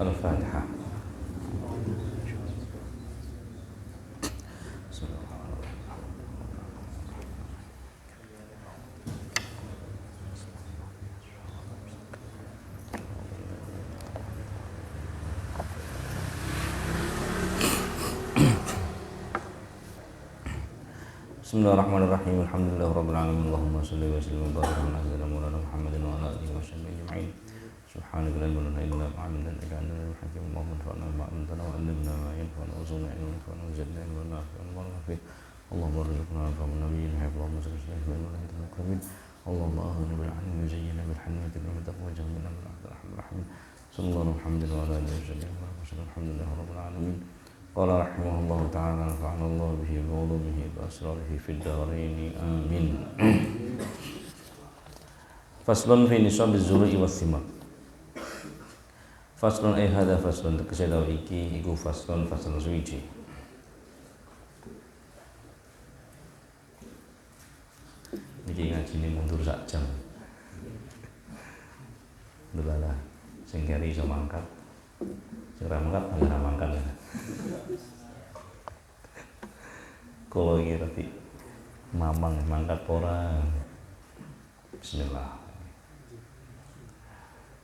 Al-Fatihah. Bismillahirrahmanirrahim. Alhamdulillahirabbil alamin. Allahumma shalli wa sallim wa barik ala sayyidina Maulana Muhammadin wa ala alihi wa sahbihi ajma'in. Subhanaka la ilaha illa anta anta al-hakim. Allahumma anfa'na bima 'allamtana wa 'allimna ma yanfa'una wa zidna ilman wa zidna ilman nafi'an wa barik. Allahumma arzuqna fahma nabiyyin Allahumma salli wa sallim ala sayyidina Muhammadin. Allahumma aghna bil 'ilmi wa zayyina bil hikmati wa taqwa wa jamilna bil rahmatir rahim. Sallallahu Muhammadin wa ala alihi wa sahbihi. Alhamdulillahirabbil alamin. Qala rahimahullahu ta'ala nafa'ana Allah bihi wa ulumihi wa asrarihi fid dharain amin. Faslun fi nisabiz zur'i was thimar. Faslun ay hadha faslun tegese dawa iki iku faslun suwiji. Iki ngajine mundur sak jam. Delalah sing keri iso mangkat. Sing ra mangkat ora mangkat. Kalau iki tapi mamang mangkat ora. Bismillah.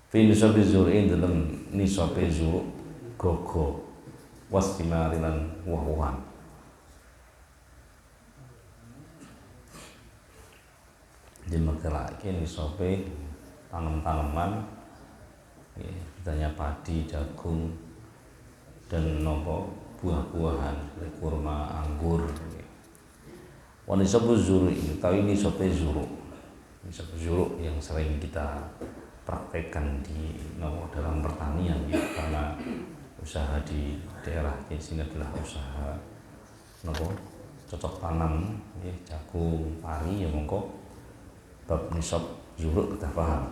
Fi nisabi zur'in dalam nisabe zuru gogo wastimari lan woh-wohan. Dimakalake nisabe tanam-tanaman ya, misalnya padi, jagung dan nopo buah-buahan, kurma, anggur. Wa nisabu zur'i utawi nisabe zuru. Nisab zuru yang sering kita praktekkan di dalam pertanian ya, karena usaha di daerah di sini adalah usaha cocok tanam ya, jagung, pari ya mongko bab nisab zuru kita paham.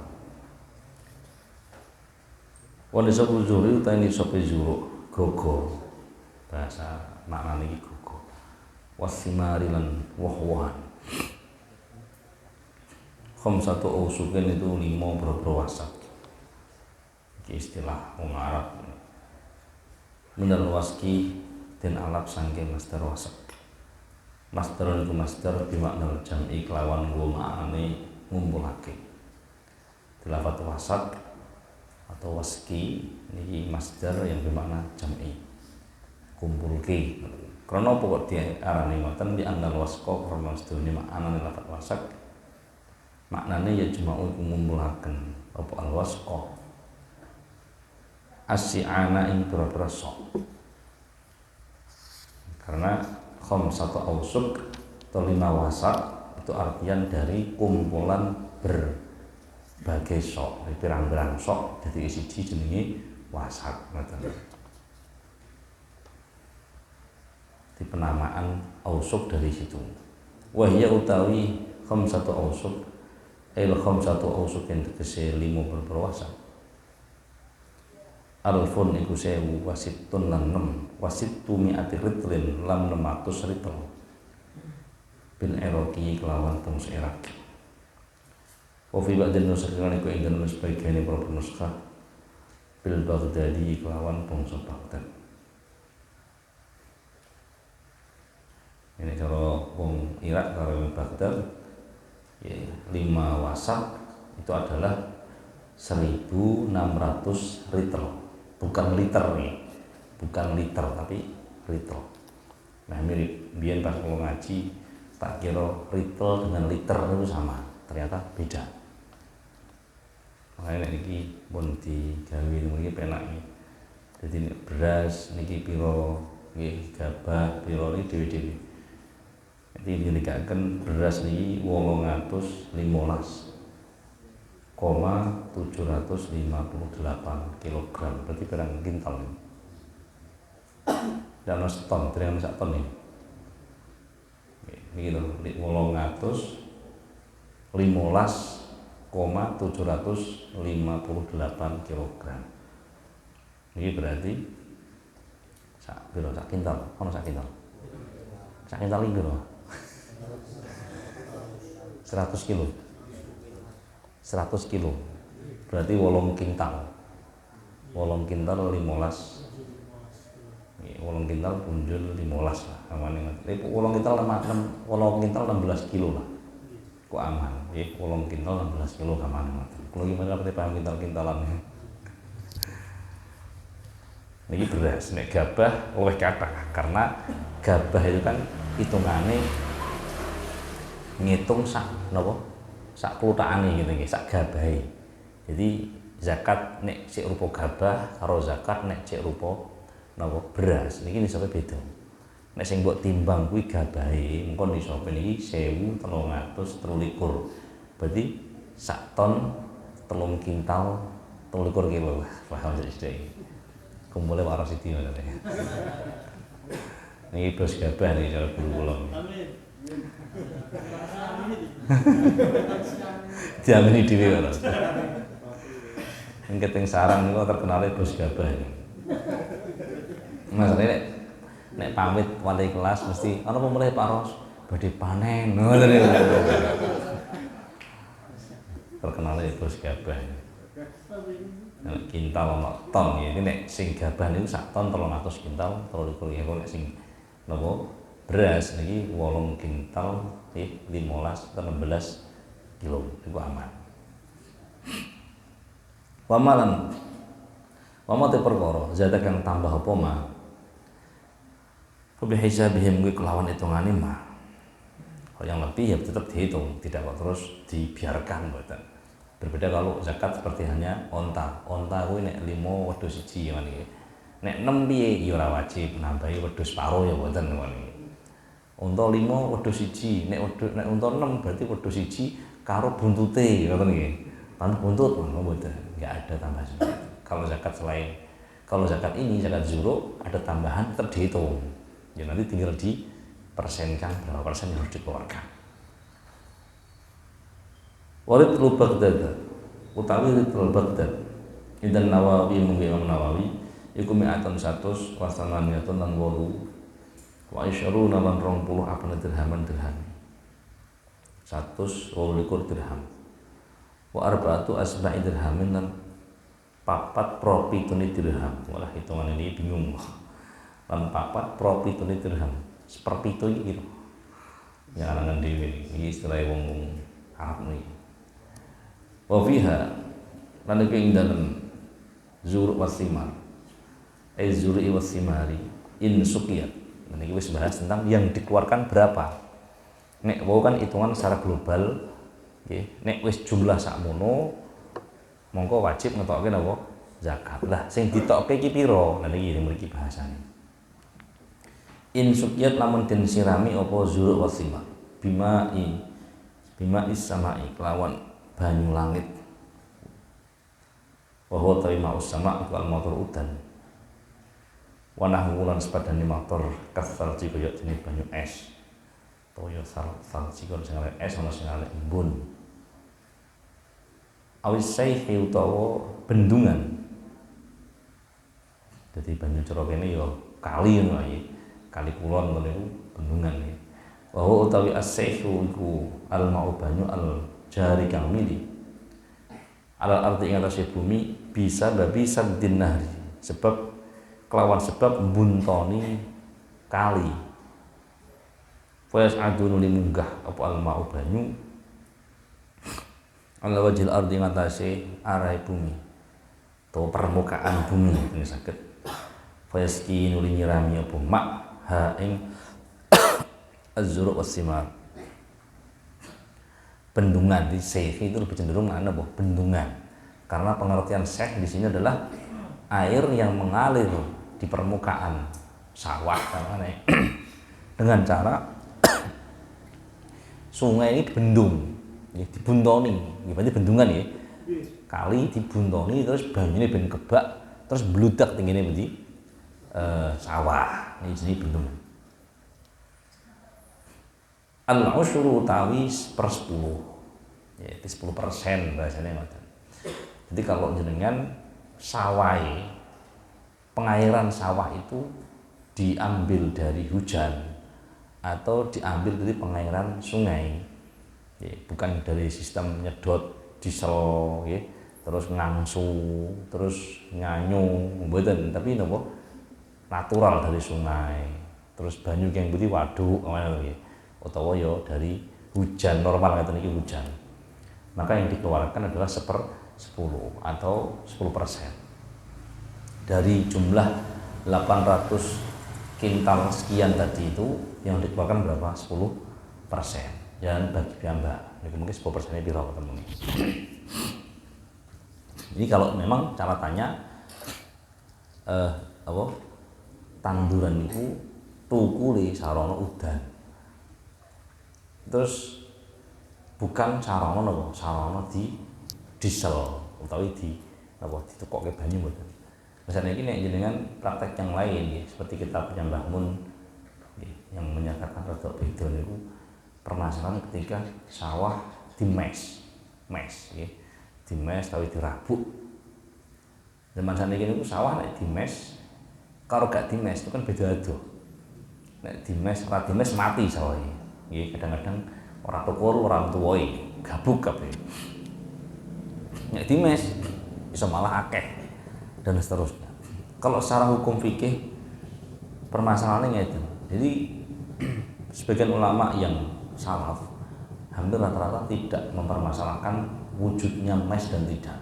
Wa nisabu zuri utawi nisabe zuru gogo bahasa maknane iki gogo wasimari lan woh-wohan. Khamsatu usukin itu 5 berwasak. Iki istilah wong Arab. Minal waski dan alap sangke master wasak. Master itu master bimakna jam'i kelawan nggo maknane ngumpulake. Dilafat wasak atau waski niki master yang bermakna jam'i kumpulke. Karena pokok diarani ngoten di andal wasko karena sedune maknane lafat wasak. Maknanya ya cuma untuk mengumpulkan apa al-wasqa as-si'ana ing pira-pira sok. Karena khamsatu ausuk atau 5 wasak itu artian dari kumpulan berbagai sok, dari pirang-pirang sok dadi siji jenenge wasak ngoten. Di penamaan ausuk dari situ. Wahya utawi khamsatu ausuk khamsatu ausuk yang tegese 5 berwasak. Alfun iku 1000 wasitun lan 6 wasittu mi'ati ritlin lam 600 ritel. Bil Iraqi kelawan bangsa Irak. Wa fi ba'din nusakhan iku ing dalem sebagian para penuskah bil Baghdadi kelawan bangsa Baghdad. Ini cara wong Irak karo Baghdad ya, 5 wasak itu adalah 1600 ritel, bukan liter nih, bukan liter tapi ritel. Nah mirip biyen pas kalau ngaji tak kira ritel dengan liter itu sama, ternyata beda. Makanya niki pun digawe niki penak iki. Jadi beras niki piro nggih gabah piro niki dhewe-dhewe. Jadi dikatakan beras ini 815,758 kg, berarti berang kintal ini. Dan seton, dengan sak ton ini. Ini gitu, 815,758 kg. Ini berarti sak kintal, ono sak kintal. Sak kintal iki piro? 100 kilo 100 kilo berarti 8 kintal 8 kintal 15. Nggih, 8 kintal punjul 15 lah amane. 8 kintal 16 kilo lah. Kok aman. Nggih, 8 kintal 16 kilo aman. Kulo iki menapa paham kintal-kintalan. Niki beras, nek gabah luwih kathah karena gabah itu kan hitungane ngitung sak napa? Sak kluthakane gitu nggih, sak gabahe. Jadi zakat nek sik rupa gabah karo zakat nek sik rupa napa beras niki nisabe beda. Nek sing mbok timbang kuwi gabahe mengko nisabe niki 1323. Berarti sak ton 3 kintal 23 kilo. Paham sithik. Kumpulnya waras itu ya. Ini bos gabah nih cara guru kula. Diamini dhewe ora. Ning keteng sarang niku terkenale bos gabah. Maksudnya nek pamit wali kelas mesti ana apa mulai Pak Ros badhe panen. Ngoten niku. Terkenale bos gabah. Kintal ana ton ya. Ini nek sing gabah niku sak ton 300 kintal 23 ya kok nek sing napa beras niki 8 kintal 15 16 kilo niku aman. Wamalan wama te perkara zat kang tambah apa mah Fabi hisabihim kuwi kelawan hitungane mah. Kalau yang lebih ya tetap dihitung, tidak kok terus dibiarkan mboten. Berbeda kalau zakat seperti hanya onta kuwi nek 5 wedhus 1 ngono iki. Nek 6 piye ya ora wajib nambahi wedhus separo ya mboten ngono iki. Unta 5 wedhus 1, nek unta 6 berarti wedhus 1 karo buntute ngoten nggih. Tanpa buntut ngono mboten, enggak ada tambahan. Kalau zakat ini zakat zuruk ada tambahan tetap dihitung. Ya nanti tinggal dipersenkan berapa persen yang harus dikeluarkan. Walid Baghdad utawi Baghdad Indan Nawawi mungkin Imam Nawawi iku mi'atan 100 wasamaniyatun lan 8 wa isyaruna lan 20 apane dirham 128 dirham wa arba'atu asba'i dirhamin lan 4 propitune dirham. Walah hitungan ini bingung lan 4 propitune dirham seperpitu iki ya alangan dhewe iki istilah wong Arab niki. Wa fiha lan iki ing dalem zur wasimar zuri wasimari in suqiyat. Nah iki wis bahas tentang yang dikeluarkan berapa. Nek wau kan hitungan secara global nggih. Nek wis jumlah sakmono mongko wajib ngetokke napa zakat. Lah sing ditokke iki pira? Lah niki mriki bahasane. In suqiyat lamun den sirami apa zur wasimar bima is samai kelawan banyu langit. Wa huwa ta'ima us-sama' iku al-matar udan. Wa nahwu lan sepadane matar kasal kaya dene banyu es. Toya salji kon sing arek es ana sing arek embun. Awis sayhi utawa bendungan. Dadi banyu cera kene ya kali ngono iki. Kali kulon ngono iku bendungan iki. Wa huwa utawi as-sayhu iku al-ma'u banyu jari kang mili alal arti ing atase bumi bisa babi saddin nahri sebab kelawan sebab mbuntoni kali fayas adunu limunggah apa al-ma'u banyu ala wajil arti ing atase arai bumi atau permukaan bumi ini saged fayas kinuli nyirami apa mak ha ing az-zuru' was-simar. Bendungan di syekh itu lebih cenderung mana bendungan karena pengertian syekh di sini adalah air yang mengalir di permukaan sawah dengan cara sungai ini dibendung ya, dibuntoni ya, berarti bendungan ya kali dibuntoni terus banyune ben kebak terus bludak tingginya berarti sawah ini jenis bendungan. Al-usyru utawi 1/10 yaitu 10% bahasanya ngoten. Jadi kalau jenengan sawai pengairan sawah itu diambil dari hujan atau diambil dari pengairan sungai ya, bukan dari sistem nyedot diesel ya, terus ngangsu, terus nyanyu, mboten, tapi napa natural dari sungai. Terus banyu yang putih waduk ngono nggih. Utawa ya dari hujan normal ngeten iki hujan. Maka yang dikeluarkan adalah 1/10 atau 10%. Dari jumlah 800 kintal sekian tadi itu yang dikeluarkan berapa? 10%. Dan bagi piyambak, mungkin 10% ini piro ketemu. Jadi kalau memang catatannya tanduran itu tukule sarana udan. Terus bukan sarana napa? Sarana di diesel utawi di napa ditukokke banyu mboten. Misalnya ini nek jenengan praktek yang lain nggih, seperti kita punya Mbah Mun nggih, yang menyatakan rada beda niku permasalahan ketika sawah dimes nggih. Dimes utawi dirabuk. Zaman saniki niku sawah nek dimes karo gak dimes itu kan beda adoh. Nek dimes ora dimes mati sawahe. Nggih, kadang-kadang ora tukul, ora tuwoi, gabuk kabeh. Nek dimes iso malah akeh dan seterusnya. Kalau secara hukum fikih permasalahannya ngeten. Jadi sebagian ulama yang salaf hampir rata-rata tidak mempermasalahkan wujudnya mes dan tidak.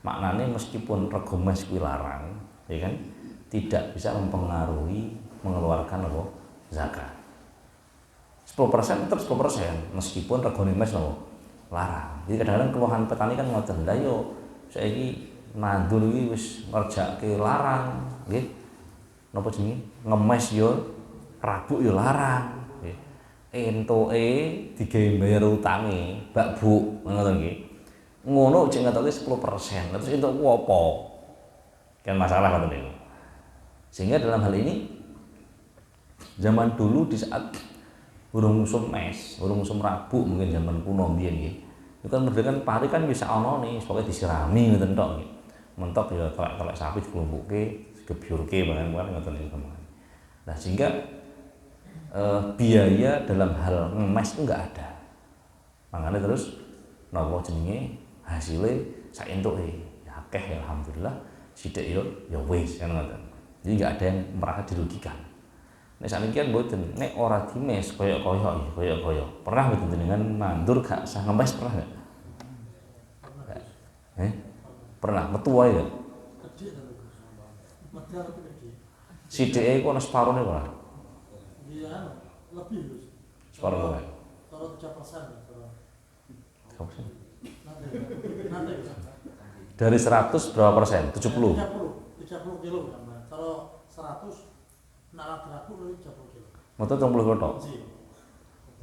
Maknanya meskipun rego mes kuwi larang, ya kan, tidak bisa mempengaruhi mengeluarkan apa? Zakat. 10% tetap 10% meskipun regane mes larang. Jadi kadang-kadang keluhan petani kan ngoten, lha yo saiki nandur iki wis ngerjakke larang, nggih. Napa jenenge? Ngemes yo rabuk yo larang, nggih. Entuke digawe bayar utange, Mbak Bu, ngoten nggih. Ngono jek ngetoke 10%. Terus entuk ku apa? Kan masalah ngoten niku. Sehingga dalam hal ini zaman dulu di saat urung musim mes, urung musim rabuk mungkin zaman kuno mbiyen nggih. Itu kan merdekan pari kan bisa ono nih, pokoke disirami ngoten tok nggih. Mentok ya telek-telek sapi diklumpuke, digebyurke barang ngoten niku. Nah, sehingga biaya dalam hal ngemes itu enggak ada. Makanya terus napa jenenge hasilnya sak entuke ya akeh alhamdulillah, sithik ya wis kan ngoten. Jadi enggak ada yang merasa dirugikan. Nek sakniki kan mboten, nek ora dimes koyo-koyo. Pernah mboten jenengan nandur gak usah ngemes pernah enggak? Pernah metu wae ya. Sithike iku ana separone ora? Iya, lebih. Separuh wae. Kalau 3%. Nanti. Dari 100 berapa persen? 70. 30 kilo kan. Kalau 100 nak ragu lebih 30 kilo. Moto 30 kilo tok.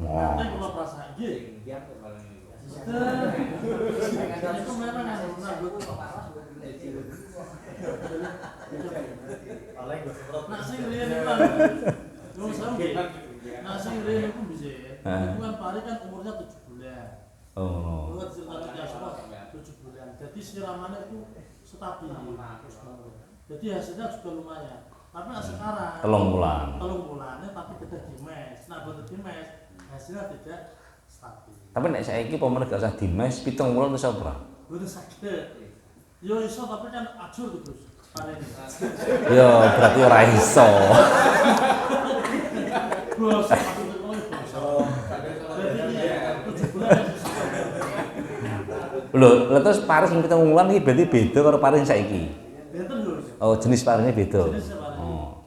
Wah. Nanti kalau perasa nggih. Itu memang nak sing riyen iku wong sampe. Nak sing riyen iku bisa. Itu kan pari kan umurnya 7 bulan. Oh. Buat cerita 7 bulan. Jadi siramannya itu stabil. Jadi hasilnya juga lumayan. Tapi sekarang Telung bulannya tapi tidak dimes. Nah, betul dimes hasilnya tidak stabil. Tapi nek saiki pemene gak usah dimes, 7 wulan wis ora. Betul sakit. Yo iso tapi kan ajur terus. Yo berarti ora iso. Bos, Lho, terus paris sing 7 wulan iki berarti beda karo paris saiki. Benten lho. Oh, jenis parisnya beda. Oh.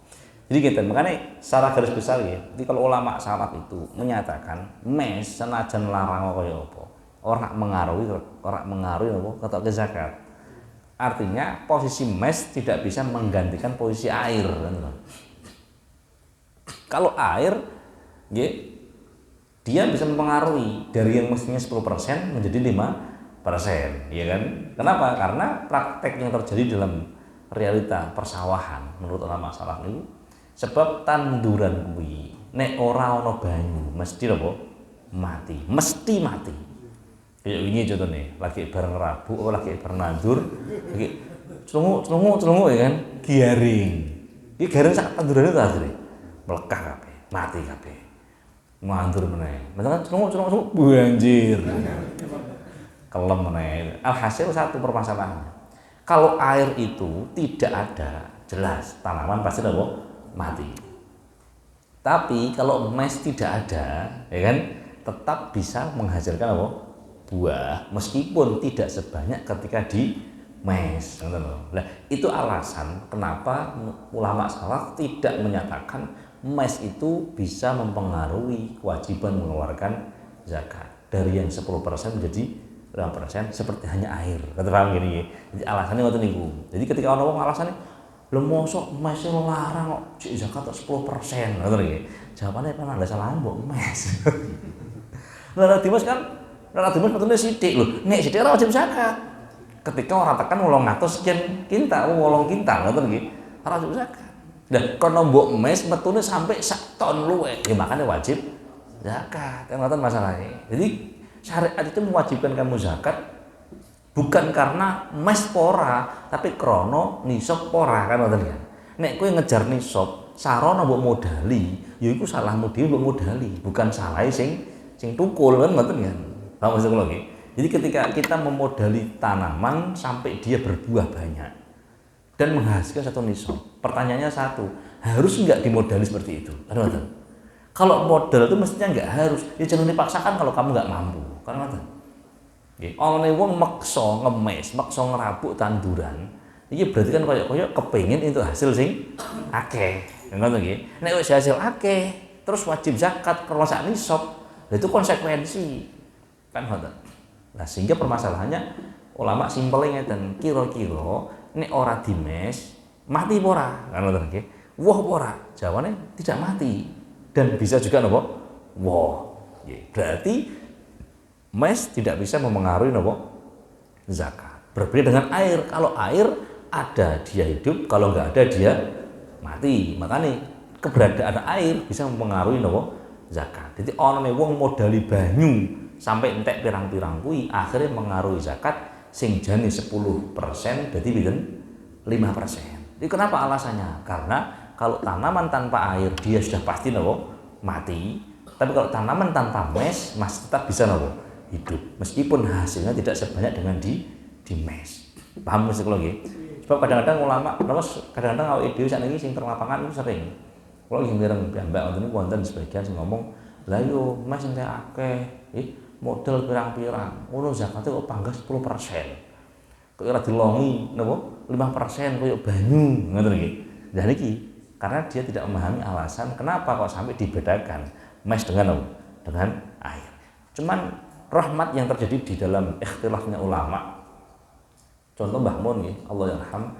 Jadi gitu, makanya secara garis besar ya, jadi kalau ulama salaf itu menyatakan mes senajan larang kaya apa, orang mengaruhi apa ketok zakat. Artinya posisi mes tidak bisa menggantikan posisi air. Kalau air, ya, dia bisa mempengaruhi dari yang mestinya 10% menjadi 5%, ya kan? Kenapa? Karena praktek yang terjadi dalam realita persawahan menurut ulama salaf itu sebab tanduran kuwi nek ora ana banyu mesti apa? Mesti mati. Kayak wingi contone, lagi bareng rabuk apa lagi bareng nandur, lagi celunguk ya kan, giaring. Iki garing sak tandurane ta asline. Mlekah kabeh, mati kabeh. Mandur meneh. Menawa celunguk banjir. kelem meneh. Alhasil satu permasalahannya. Kalau air itu tidak ada, jelas tanaman pasti mati. Tapi kalau mes tidak ada, ya kan, tetap bisa menghasilkan buah meskipun tidak sebanyak ketika di mes. Nah, itu alasan kenapa ulama salaf tidak menyatakan mes itu bisa mempengaruhi kewajiban mengeluarkan zakat dari yang 10% menjadi 5% seperti hanya air. Kata paham gini. Jadi alasannya ngoten niku. Jadi ketika ana wong alasannya lho mosok mes larang kok zakat 10%. Ngoten nggih. Jawabane kan ada salah mbok mes. Lah dimas kan metune sithik lho. Nek sithik ora wajib zakat. Ketika orang tekan 800 sekian kintal, 8 kintal ngoten nggih. Ora wajib zakat. Lah kono mbok mes metune sampai 1 ton luwih. Ya makanya wajib zakat. Kan ngoten masalahnya. Jadi syariat itu mewajibkan kamu zakat bukan karena mes pora, tapi krono nisab pora kan ngoten kan. Nek kowe ngejar nisab, sarana mbok modali, ya iku salahmu dhewe mbok modali, bukan salahe sing tukul kan ngoten kan. Paham maksud kula nggih? Jadi ketika kita memodali tanaman sampai dia berbuah banyak dan menghasilkan satu nisab, pertanyaannya satu, harus enggak dimodali seperti itu? Kan ngoten. Kalau modal itu mestinya enggak harus, ya jangan dipaksakan kalau kamu enggak mampu. Kan ngoten. Nggih, ana wong maksa ngemes, maksa ngerabuk tanduran. Iki berarti kan koyo kepengin itu hasil sing akeh. Ngoten nggih. Nek wis hasil akeh, terus wajib zakat karena sak nisab. Lah itu konsekuensi. Kan ngoten. Nah, sehingga permasalahannya ulama simpelnya ngeten, kira-kira nek ora dimes mati apa ora? Kan ngoten nggih. Woh apa ora? Jawabannya tidak mati. Dan bisa juga napa? Woh. Berarti mes tidak bisa mempengaruhi zakat. Berbeda dengan air. Kalau air ada dia hidup, kalau nggak ada dia mati. Makanya keberadaan air bisa mempengaruhi zakat. Jadi orang wong modali banyu sampai entek pirang-pirang kuwi akhirnya mengaruhi zakat sing jane 10%, berarti pinten? 5%. Jadi kenapa alasannya? Karena kalau tanaman tanpa air dia sudah pasti mati. Tapi kalau tanaman tanpa mes masih tetap bisa hidup meskipun hasilnya tidak sebanyak dengan di mes. Paham mesti kula nggih? Sebab kadang-kadang ulama kadang-kadang awake dhewe sakniki sing teng lapangan itu sering. Kula nggih mireng piyambak wonten wonten sebagian sing ngomong, "Lah yo mes entek akeh, modal pirang-pirang. Ngono zakate kok panggas 10%. Kok ora dilongi 5% koyo banyu." Ngoten nggih. Lah niki karena dia tidak memahami alasan kenapa kok sampai dibedakan mes dengan air. Cuman rahmat yang terjadi di dalam ikhtilafnya ulama. Contoh Mbah Mun nggih, Allah yarham,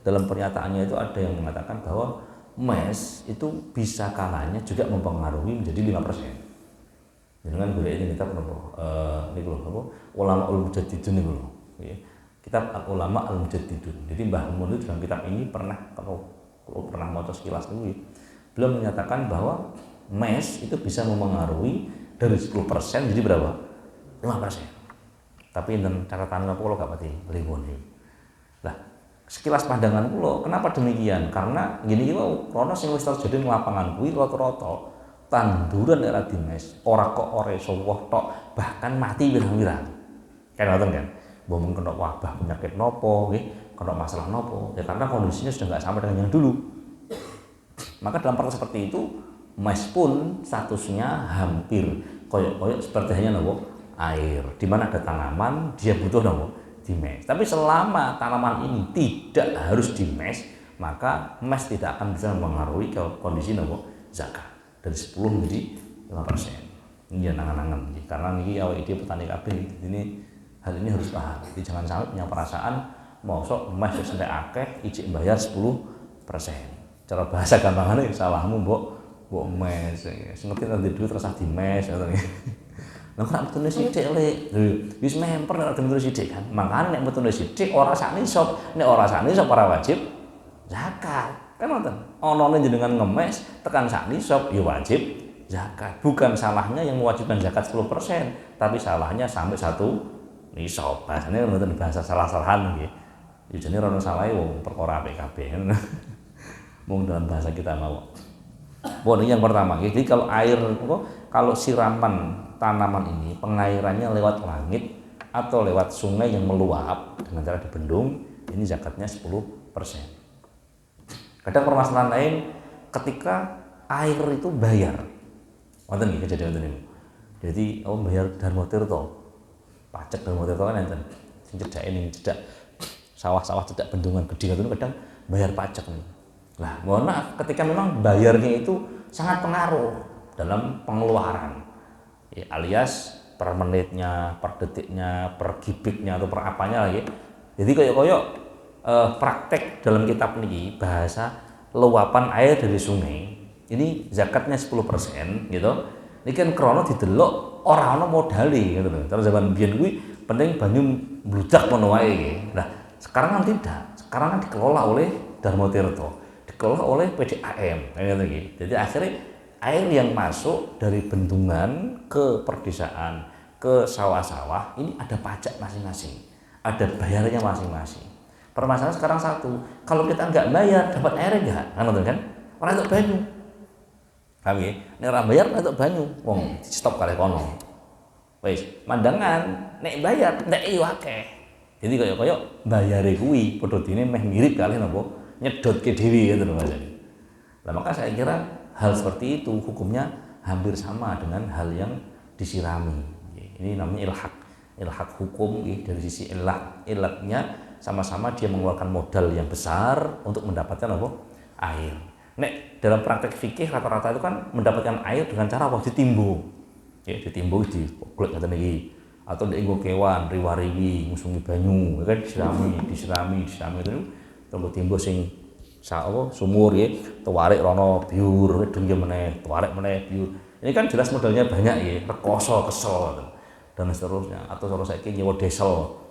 dalam pernyataannya itu ada yang mengatakan bahwa mes itu bisa kalanya juga mempengaruhi menjadi 5%. Dengan golek ini kita niku lho ulama al-mujaddidun niku lho. Kitab al-ulama al-mujaddidun. Jadi Mbah Mun itu dalam kitab ini pernah kalau pernah maca sekilas dulu, beliau menyatakan bahwa mes itu bisa mempengaruhi dari 10% jadi berapa? 5%. Tapi enten catatan kula gak pati pripun iki. Lah, sekilas pandangan kula, kenapa demikian? Karena gini wae, karena sing wis terjadi ning lapangan kuwi rata-rata tanduran ora dimes, ora kok ora iso woh tok, bahkan mati pirang-pirang. Kan ngoten kan? Mbok kena wabah penyakit nopo nggih, kena masalah nopo. Ya karena kondisinya sudah enggak sama dengan yang dulu. Maka dalam perkara seperti itu, mes pun statusnya hampir koyok-koyok seperti hanya air. Di mana ada tanaman, dia butuh dimes. Tapi selama tanaman ini tidak harus dimes, maka mes tidak akan bisa mempengaruhi kondisi zakat dari 10 menjadi 5%. Ini nangan-nangan. Karena ini awal ide petani kabeh ini hal ini harus paham. Jadi jangan sampai punya perasaan mosok mes wis entek akeh ijik bayar 10%. Cara bahasa gampangane salahmu mbok mes. Sing ngerti nanti duit terus di mes ngoten nggih. Lah kok metune sithik lek. Wis memper nek metune sithik kan. Makane nek metune sithik ora sak nisab, nek ora sak nisab ora wajib zakat. Kan ngoten. Anane jenengan ngemes tekan sak nisab ya wajib zakat. Bukan salahnya yang mewajibkan zakat 10%, tapi salahnya sampai 1 nisab. Bahasane mboten bahasa salah-salahan nggih. Ya jane ora ono salahe wong perkara apik kabeh. Mung dalam bahasa kita mau. Ini yang pertama. Jadi kalau air kalau siraman tanaman ini pengairannya lewat langit atau lewat sungai yang meluap dengan cara dibendung, ini zakatnya 10%. Kadang permasalahan lain ketika air itu bayar. Wonten nggih kejadian ini. Jadi bayar Darmo Tirto. Pajak Darmo Tirto kan enten. Sing cedhake ning cedak sawah-sawah cedak bendungan gede itu kadang bayar pajak nih. Nah, mohon maaf ketika memang bayarnya itu sangat pengaruh dalam pengeluaran. Ya, alias per menitnya, per detiknya, per gibiknya atau per apanya lagi. Jadi koyok praktek dalam kitab niki bahasa luapan air dari sungai. Ini zakatnya 10% gitu. Ini kan krono didelok ora ana modale gitu lho. Terus zaman biyen kuwi penting banyu mbludak ngono wae iki. Nah, sekarang kan tidak. Sekarang kan dikelola oleh Darmo Tirto, dikelola oleh PDAM gitu. Jadi akhirnya air yang masuk dari bendungan ke perdesaan, ke sawah-sawah ini ada pajak masing-masing, ada bayarnya masing-masing. Permasalahan sekarang satu, kalau kita nggak bayar dapat air enggak? Kan? Orang untuk banyu. Paham ya? Nek ora bayar untuk banyu, wong stop kalih kono. Wis, mandangan nek bayar nek yo akeh. Jadi kaya bayare kuwi padha dene meh mirip kalih napa nyedotke dhewe gitu lho Mas. Nah, maka saya kira hal seperti itu hukumnya hampir sama dengan hal yang disirami. Ini namanya ilhaq hukum dari sisi ilatnya sama-sama dia mengeluarkan modal yang besar untuk mendapatkan apa? Air. Nek dalam praktek fikih rata-rata itu kan mendapatkan air dengan cara apa? Ditimbo. Ya, ditimbo di golek ngoten iki. Atau dienggo kewan, riwa-riwi, ngusungi banyu, ya kan disirami itu tunggu timbo sing sumur ya, tuwarik rono biur, dengge meneh, tuwarik meneh biur. Ini kan jelas modalnya banyak ya, rekoso, kesel dan seterusnya. Atau kalau saiki nyewa diesel.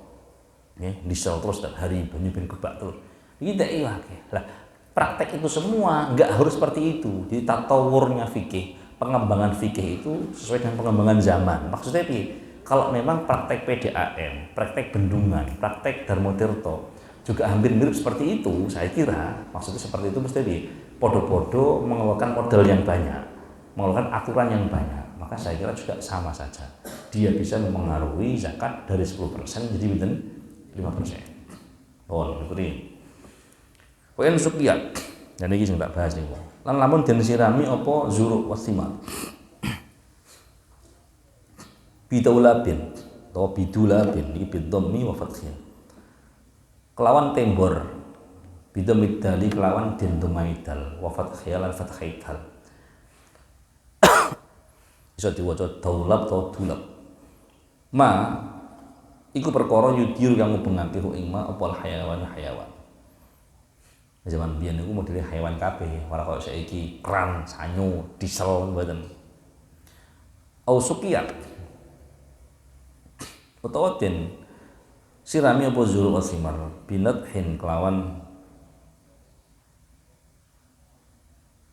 Ya, diesel terus setiap hari banyu ben kebak terus. Iki ndak iya akeh. Lah, praktek itu semua enggak harus seperti itu. Jadi tatawurnya fikih, pengembangan fikih itu sesuai dengan pengembangan zaman. Maksudnya piye? Kalau memang praktek PDAM, praktek bendungan, praktek Darmo Tirto juga hampir mirip seperti itu, saya kira maksudnya seperti itu mesti podo-podo mengeluarkan modal yang banyak, mengeluarkan aturan yang banyak, maka saya kira juga sama saja. Dia bisa mempengaruhi zakat dari 10% jadi 5%. Oh, ngerti. Poin sukyat. Dan iki sing tak bahas niku. Lan lamun den sirami apa zuruk wasimar. Bidulabin atau bidulabin iki bidhammi wa fathiyah. Kelawan tembor bidhamid dali kelawan den dumaidal wa fathiyah lan fathaidal. Bisa diwaca daulab atau dulab. Ma iku perkara yudir kang ngubengake ing ma apa hayawan. Zaman biyen niku modele hayawan kabeh, ora kaya saiki kran, sanyu, diesel mboten. Au sukiyat utawa den sirami apa zuru wasimar binat hin kelawan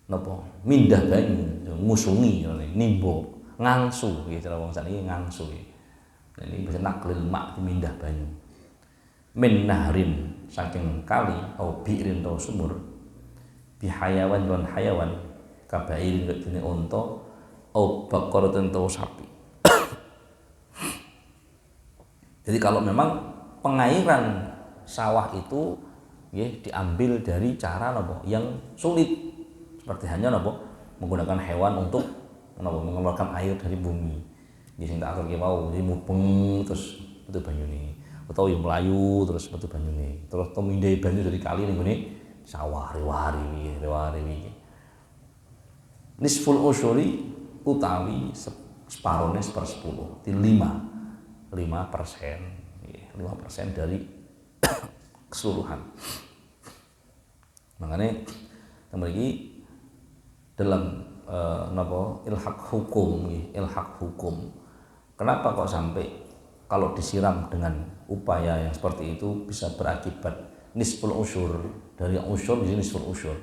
napa mindah banyu ngusungi nimbo ngangsu iki cara wong sakniki ngangsu iki. Ini bisa naklil mak dimindah banyu min nahrin saking kali atau bi'rin atau sumur bihayawan lan hayawan kabairin dene unta au baqaratun atau sapi. Jadi kalau memang pengairan sawah itu ya, diambil dari cara yang sulit seperti hanya menggunakan hewan untuk mengeluarkan air dari bumi. Jadi tak atur mau jadi mubeng terus metu banyune atau yang melayu terus metu banyune terus mindai banyu dari kali ning sawah riwari. Nisful usyuri utawi separone 1/10 di 5% dari keseluruhan. Makanya memiliki dalam ilhaq hukum. Kenapa kok sampai kalau disiram dengan upaya yang seperti itu bisa berakibat nisful usyur, dari usyur jadi nisful usyur,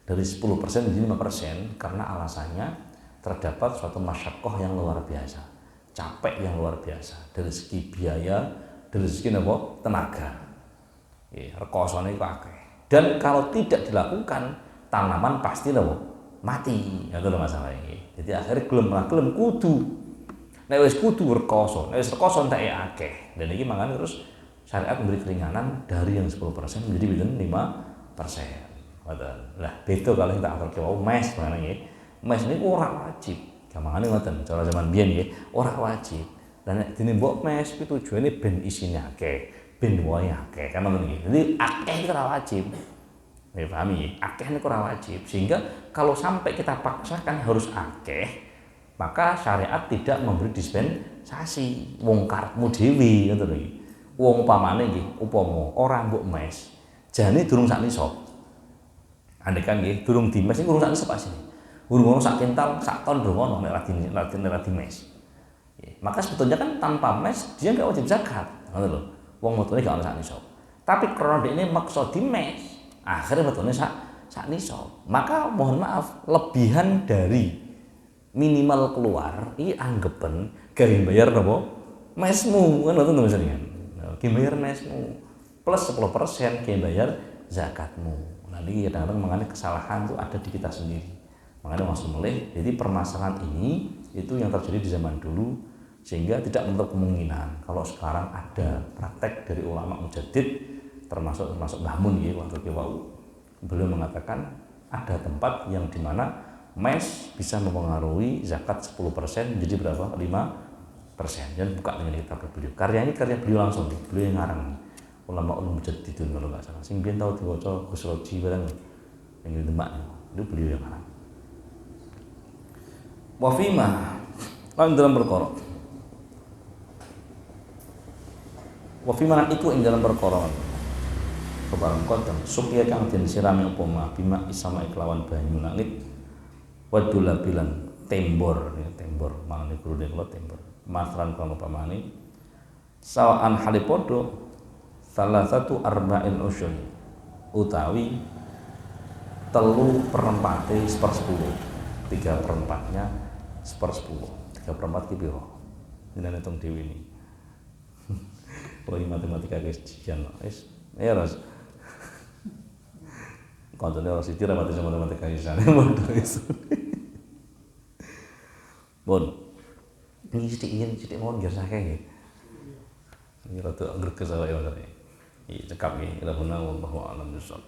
dari 10% menjadi 5% karena alasannya terdapat suatu masyaqqah yang luar biasa, capek yang luar biasa dari segi biaya, dari segi tenaga. Rekosone iku akeh. Dan kalau tidak dilakukan, tanaman pasti mati. Itu masalah ini. Jadi akhirnya gelem kudu Nek wis kudu rekoso, nek wis rekoso enteke akeh. Dan iki makanya terus syariat memberi keringanan dari yang 10% menjadi pinten 5%. Ngoten. Lah beda kalau kita aturke wau mes mana nggih. Mes niku ora wajib. Gampangane ngoten, cara zaman biyen nggih, ora wajib. Dan nek dene mbok mes kuwi tujuane ben isine akeh, ben wae akeh. Kan ngoten nggih. Jadi akeh itu ora wajib. Ya pahami, akeh niku ora wajib. Sehingga kalau sampai kita paksakan harus akeh, maka syariat tidak memberi dispensasi. Wong karepmu dhewe ngoten lho. Wong umpamane nggih, upama ora mbok mes, jane durung sak nisab. Andekan nggih, durung dimes niku durung sak nisab asine. Durung ono sak kental, sak ton durung ono nek lagi mes. Maka sebetulnya kan tanpa mes dia enggak wajib zakat, ngoten lho. Wong metune gak ono sak nisab. Tapi karena dekne maksa dimes, akhirnya metune sak nisab. Maka mohon maaf, lebihan dari minimal keluar iki anggepen gawe bayar napa? Mesmu, kan ngoten to misalnya. Ki bayar mesmu plus 10% ki bayar zakatmu. Nah, ini kadang-kadang mengenai kesalahan itu ada di kita sendiri. Makanya maksud mulai, jadi permasalahan ini itu yang terjadi di zaman dulu sehingga tidak menutup kemungkinan kalau sekarang ada praktek dari ulama mujaddid termasuk Mbah Mun ya waktu beliau mengatakan ada tempat yang dimana mes bisa mempengaruhi zakat 10% jadi berapa? 5%. Dan buka dengan kitab beliau. Karya ini karya beliau langsung, beliau yang ngarang. Ulama mujaddidun kalau nggak salah. Sing biyen tau diwaca Gus Roji barang yang di Demak itu beliau yang ngarang. Wa fima lan dalam perkara. Wa fima iku ing dalam perkara. Kebarang kodam supaya kang den sirami upama bima isama iklawan banyu langit wadula bilan tembor ya tembor manane guru kula tembor masran kang upamane sawaan halipodo salah satu arba'in usyun utawi 3/4 1/10 3/4-nya 1/10 3/4 ki piro jenenge hitung dhewe ini kalau matematika guys jian wis ya ras kontone ora siji ra matematika isane bodoh iso bon ini sithik mohon biar sakeh nggih ini rada greges awake dhewe iki cekap nggih ila guna wallahu a'lam bissawab